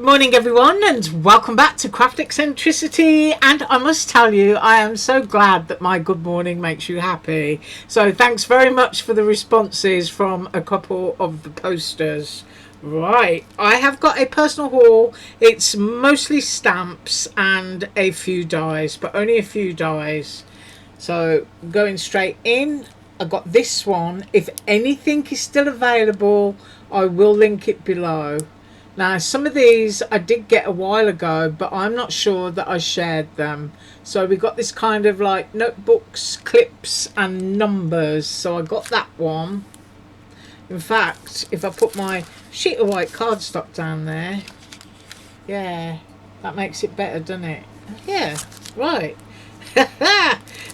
Morning everyone, and welcome back to Craft Eccentricity. And I must tell you, I am so glad that my good morning makes you happy. So thanks very much for the responses from a couple of the posters. Right, I have got a personal haul. It's mostly stamps and a few dies, but only a few dies. So going straight in, I got this one. If anything is still available, I will link it below. Now, some of these I did get a while ago, but I'm not sure that I shared them. So we got this kind of like notebooks, clips and numbers. So I got that one. In fact, if I put my sheet of white cardstock down there, yeah, that makes it better, doesn't it? Yeah, right.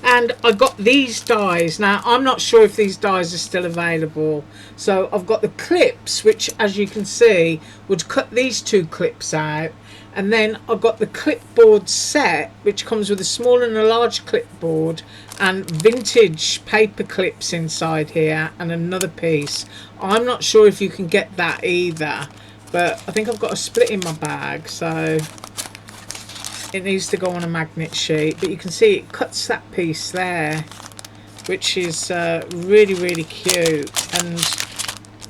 And I got these dies. Now I'm not sure if these dies are still available, so I've got the clips, which as you can see would cut these two clips out, and then I've got the clipboard set, which comes with a small and a large clipboard and vintage paper clips inside here and another piece. I'm not sure if you can get that either, but I think I've got a split in my bag, so it needs to go on a magnet sheet. But you can see it cuts that piece there, which is really cute, and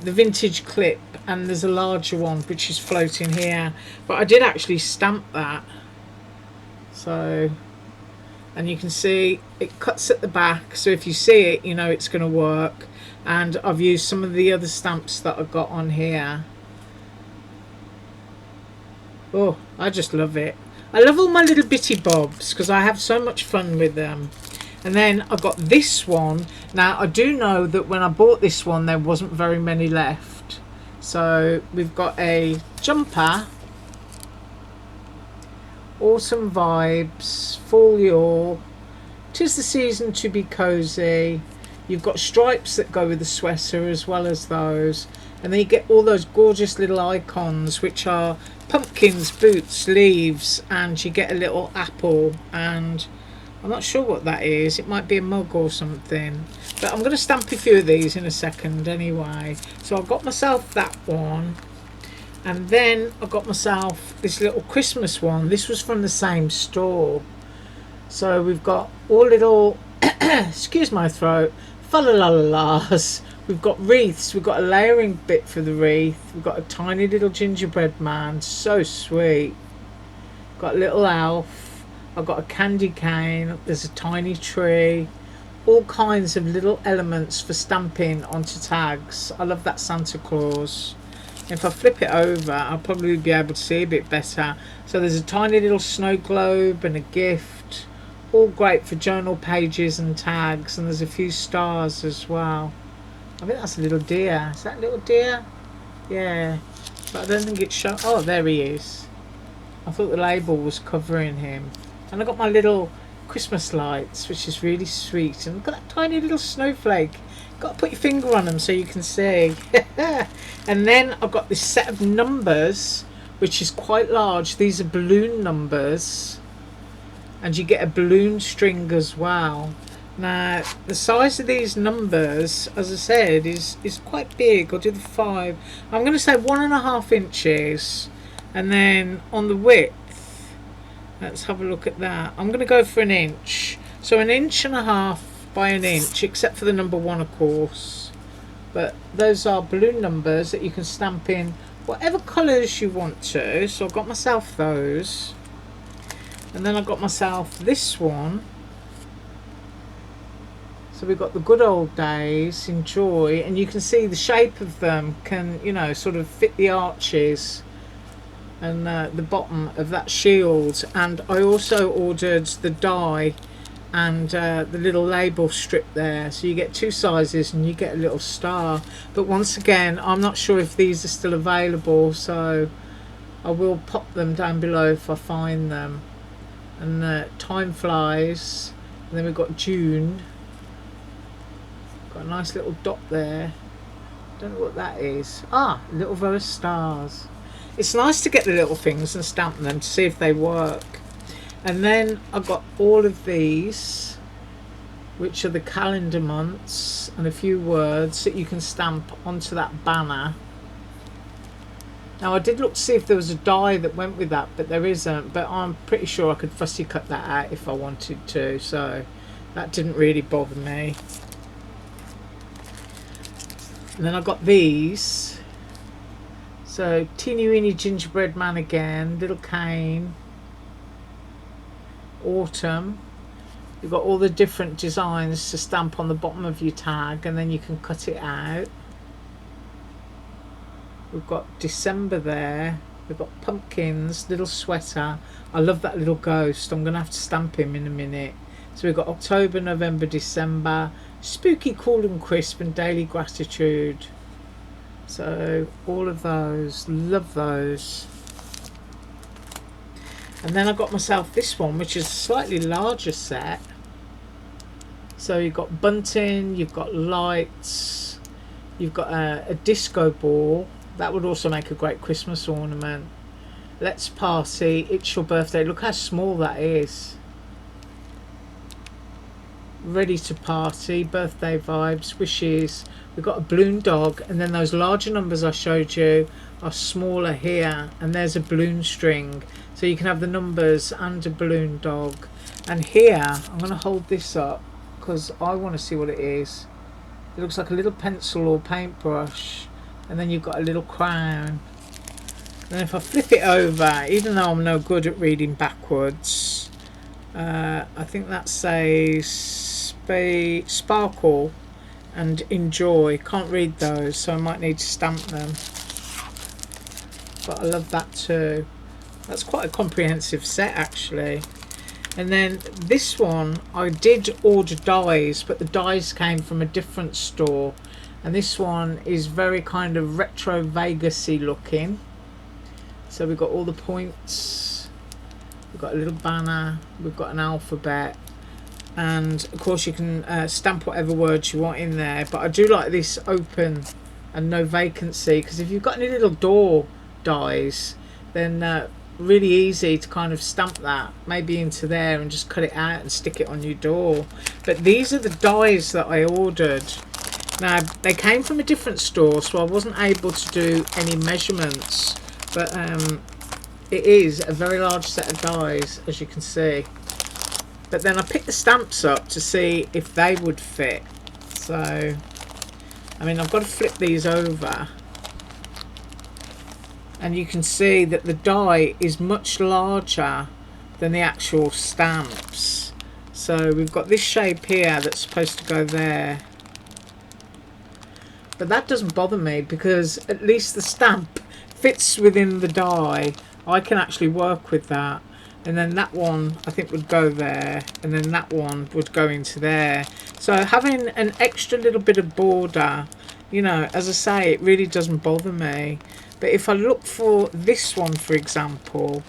the vintage clip, and there's a larger one which is floating here, but I did actually stamp that. So, and you can see it cuts at the back, so if you see it, you know it's going to work. And I've used some of the other stamps that I've got on here. Oh, I just love it. I love all my little bitty bobs because I have so much fun with them. And then I got this one. Now I do know that when I bought this one there wasn't very many left. So we've got a jumper, autumn vibes, fall yawl, 'tis the season to be cozy. You've got stripes that go with the sweater as well as those, and then you get all those gorgeous little icons which are pumpkins, boots, leaves, and you get a little apple, and I'm not sure what that is. It might be a mug or something, but I'm going to stamp a few of these in a second anyway. So I've got myself that one, and then I got myself this little Christmas one. This was from the same store. So we've got all little excuse my throat, fa-la-la-la-las. We've got wreaths. We've got a layering bit for the wreath. We've got a tiny little gingerbread man, so sweet. Got a little elf. I've got a candy cane. There's a tiny tree. All kinds of little elements for stamping onto tags. I love that Santa Claus. If I flip it over, I'll probably be able to see a bit better. So there's a tiny little snow globe and a gift. All great for journal pages and tags. And there's a few stars as well. I think that's a little deer. Is that a little deer? Yeah. But I don't think it's shown. Oh, there he is. I thought the label was covering him. And I got my little Christmas lights, which is really sweet. And I've got that tiny little snowflake. Got to put your finger on them so you can see. And then I've got this set of numbers, which is quite large. These are balloon numbers. And you get a balloon string as well. Now the size of these numbers, as I said, is quite big. I'll do the 5. I'm going to say 1.5 inches, and then on the width, let's have a look at that. I'm going to go for 1 inch, so 1.5 inches by 1 inch, except for the number 1 of course. But those are balloon numbers that you can stamp in whatever colours you want to. So I've got myself those, and then I got myself this one. So we've got the good old days, enjoy, and you can see the shape of them can, you know, sort of fit the arches and the bottom of that shield. And I also ordered the die and the little label strip there, so you get 2 sizes and you get a little star. But once again, I'm not sure if these are still available, so I will pop them down below if I find them. And time flies, and then we've got June. Got a nice little dot there. Don't know what that is. Ah, a little row of stars. It's nice to get the little things and stamp them to see if they work. And then I've got all of these, which are the calendar months, and a few words that you can stamp onto that banner. Now I did look to see if there was a die that went with that, but there isn't. But I'm pretty sure I could fussy cut that out if I wanted to, so that didn't really bother me. And then I got these. So teeny weeny gingerbread man again, little cane, autumn. You've got all the different designs to stamp on the bottom of your tag, and then you can cut it out. We've got December there. We've got pumpkins, little sweater. I love that little ghost. I'm going to have to stamp him in a minute. So we've got October, November, December, spooky, cool and crisp, and daily gratitude. So all of those, love those. And then I got myself this one, which is a slightly larger set. So you've got bunting, you've got lights, you've got a disco ball. That would also make a great Christmas ornament. Let's party, it's your birthday. Look how small that is. Ready to party, birthday vibes, wishes. We've got a balloon dog, and then those larger numbers I showed you are smaller here, and there's a balloon string. So you can have the numbers and a balloon dog. And here, I'm going to hold this up because I want to see what it is. It looks like a little pencil or paintbrush. And then you've got a little crown. And if I flip it over, even though I'm no good at reading backwards, I think that says sparkle and enjoy. Can't read those, so I might need to stamp them. But I love that too. That's quite a comprehensive set actually. And then this one, I did order dies, but the dies came from a different store. And this one is very kind of retro Vegas-y looking. So we've got all the points, we've got a little banner, we've got an alphabet, and of course you can stamp whatever words you want in there. But I do like this open and no vacancy, because if you've got any little door dies, then really easy to kind of stamp that maybe into there and just cut it out and stick it on your door. But these are the dies that I ordered. Now they came from a different store, so I wasn't able to do any measurements, but it is a very large set of dies, as you can see. But then I picked the stamps up to see if they would fit. So I mean, I've got to flip these over, and you can see that the die is much larger than the actual stamps. So we've got this shape here that's supposed to go there. But that doesn't bother me, because at least the stamp fits within the die. I can actually work with that. And then that one I think would go there, and then that one would go into there. So having an extra little bit of border, you know, as I say, it really doesn't bother me. But if I look for this one, for example,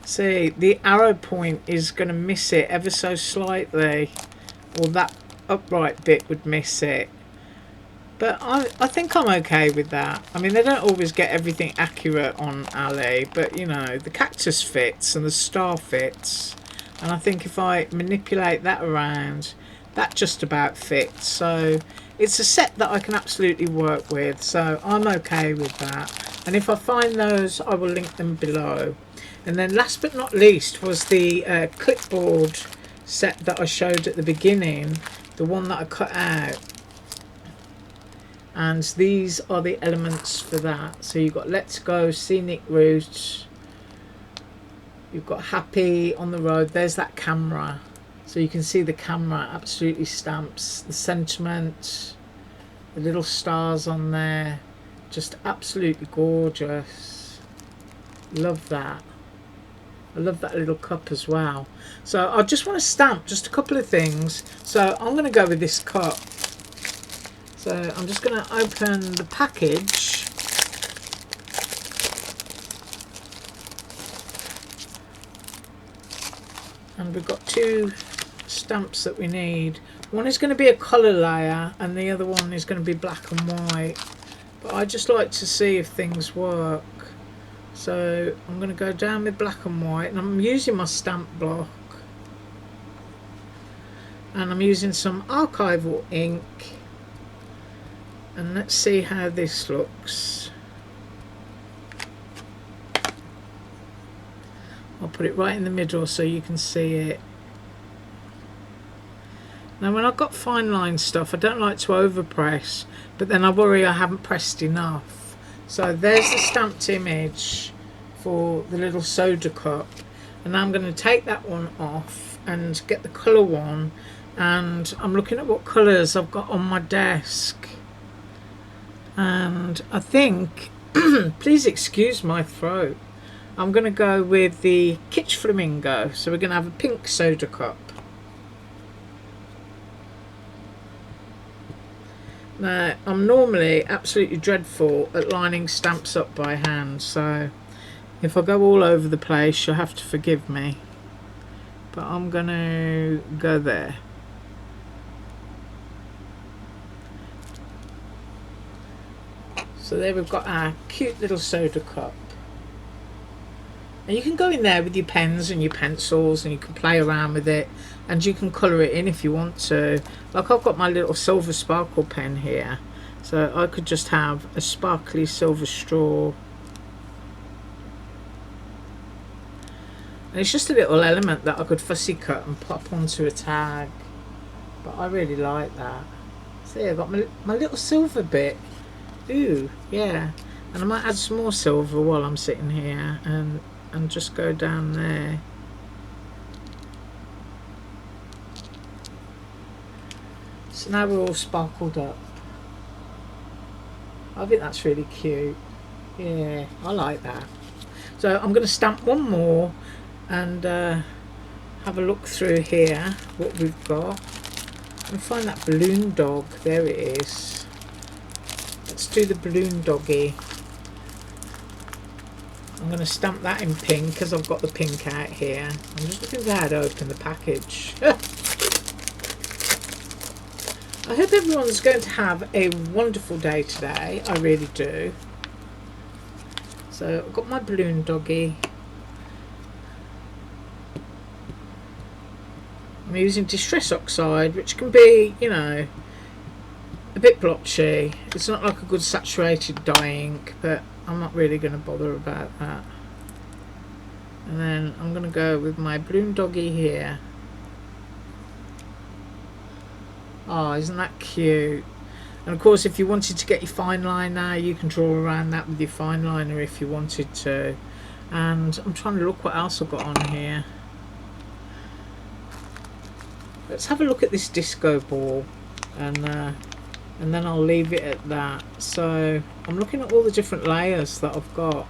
see, the arrow point is going to miss it ever so slightly, or that upright bit would miss it. But I think I'm okay with that. I mean, they don't always get everything accurate on Ali, but you know, the cactus fits and the star fits, and I think if I manipulate that around, that just about fits. So it's a set that I can absolutely work with, so I'm okay with that. And if I find those, I will link them below. And then last but not least was the clipboard set that I showed at the beginning, the one that I cut out. And these are the elements for that. So you've got let's go, scenic route, you've got happy, on the road, there's that camera. So you can see the camera absolutely stamps the sentiment, the little stars on there, just absolutely gorgeous. Love that. I love that little cup as well. So I just want to stamp just a couple of things. So I'm going to go with this cup. So I'm just going to open the package. And we've got two stamps that we need. One is going to be a colour layer, and the other one is going to be black and white. But I just like to see if things work. So I'm going to go down with black and white, and I'm using my stamp block. And I'm using some archival ink. And let's see how this looks. I'll put it right in the middle so you can see it. Now when I've got fine line stuff, I don't like to overpress, but then I worry I haven't pressed enough. So there's the stamped image for the little soda cup, and now I'm going to take that one off and get the colour one, and I'm looking at what colours I've got on my desk, and I think please excuse my throat, I'm going to go with the Kitsch Flamingo. So we're going to have a pink soda cup. Now, I'm normally absolutely dreadful at lining stamps up by hand, so if I go all over the place, you'll have to forgive me. But I'm going to go there. So there we've got our cute little soda cup. And you can go in there with your pens and your pencils, and you can play around with it, and you can colour it in if you want to. Like I've got my little silver sparkle pen here, so I could just have a sparkly silver straw. And it's just a little element that I could fussy cut and pop onto a tag. But I really like that. See, I've got my little silver bit. Ooh, yeah. And I might add some more silver while I'm sitting here and just go down there. So now we're all sparkled up. I think that's really cute. Yeah, I like that. So I'm going to stamp one more and have a look through here what we've got and find that balloon dog. There it is. Let's do the balloon doggy. I'm going to stamp that in pink because I've got the pink out here. I'm just looking for how to open the package. I hope everyone's going to have a wonderful day today. I really do. So I've got my balloon doggy. I'm using Distress Oxide, which can be, you know, a bit blotchy. It's not like a good saturated dye ink, but I'm not really going to bother about that. And then I'm going to go with my balloon doggy here. Oh, isn't that cute? And of course, if you wanted to get your fine liner, you can draw around that with your fine liner if you wanted to. And I'm trying to look what else I've got on here. Let's have a look at this disco ball, and then I'll leave it at that. So I'm looking at all the different layers that I've got.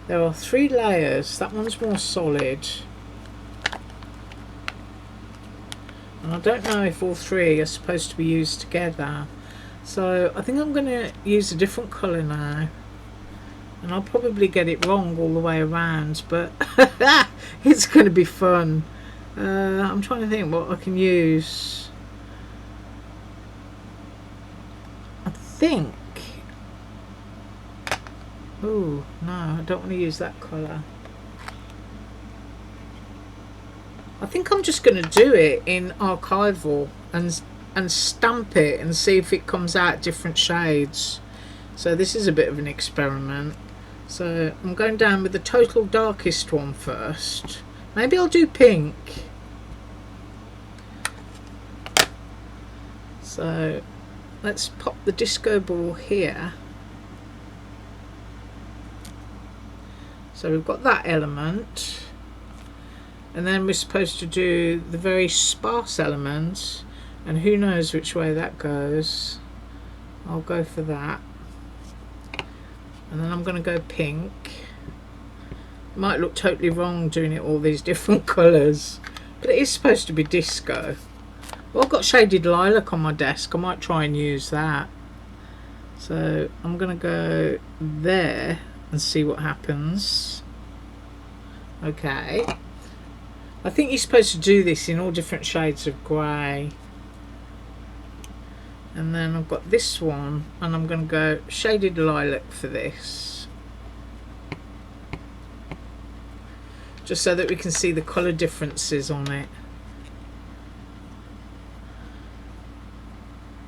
There are 3 layers. That one's more solid. And I don't know if all 3 are supposed to be used together. So I think I'm going to use a different colour now. And I'll probably get it wrong all the way around, but it's going to be fun. I'm trying to think what I can use. I think... Oh, no, I don't want to use that colour. I think I'm just going to do it in archival and stamp it and see if it comes out different shades. So this is a bit of an experiment. So I'm going down with the total darkest one first. Maybe I'll do pink. So let's pop the disco ball here. So we've got that element, and then we're supposed to do the very sparse element, and who knows which way that goes. I'll go for that, and then I'm going to go pink. It might look totally wrong doing it all these different colours, but it is supposed to be disco. Well, I've got shaded lilac on my desk. I might try and use that. So I'm going to go there and see what happens. Okay, I think you're supposed to do this in all different shades of grey. And then I've got this one, and I'm going to go shaded lilac for this, just so that we can see the colour differences on it.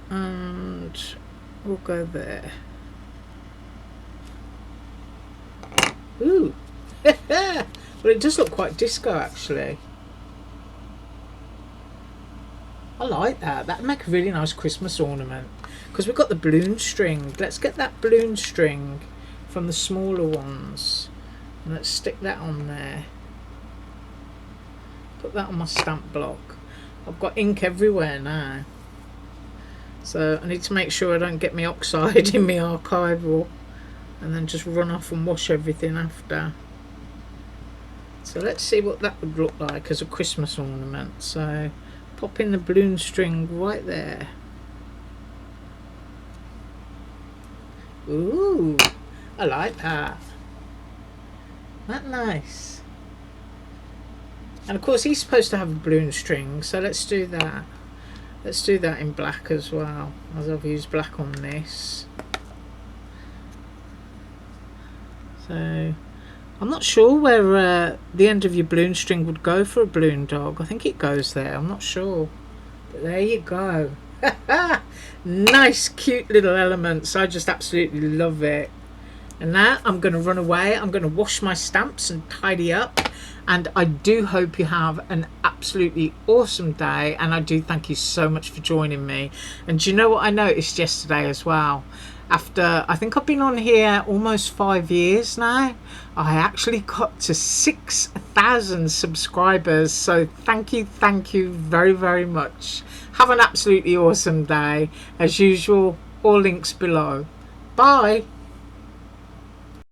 And We'll go there. Ooh. Well, it does look quite disco actually. I like that. That'd make a really nice Christmas ornament. Because we've got the balloon string. Let's get that balloon string from the smaller ones. And let's stick that on there. Put that on my stamp block. I've got ink everywhere now. So I need to make sure I don't get me oxide in my archival. And then just run off and wash everything after. So let's see what that would look like as a Christmas ornament. So pop in the balloon string right there. Ooh, I like that. That nice. And of course he's supposed to have a balloon string, so let's do that. Let's do that in black as well, as I've used black on this. So I'm not sure where the end of your balloon string would go for a balloon dog. I think it goes there, I'm not sure. But there you go. Nice cute little elements. I just absolutely love it. And now I'm going to run away. I'm going to wash my stamps and tidy up. And I do hope you have an absolutely awesome day. And I do thank you so much for joining me. And do you know what I noticed yesterday as well? After, I think I've been on here almost 5 years now, I actually got to 6,000 subscribers. So thank you very, very much. Have an absolutely awesome day. As usual, all links below. Bye.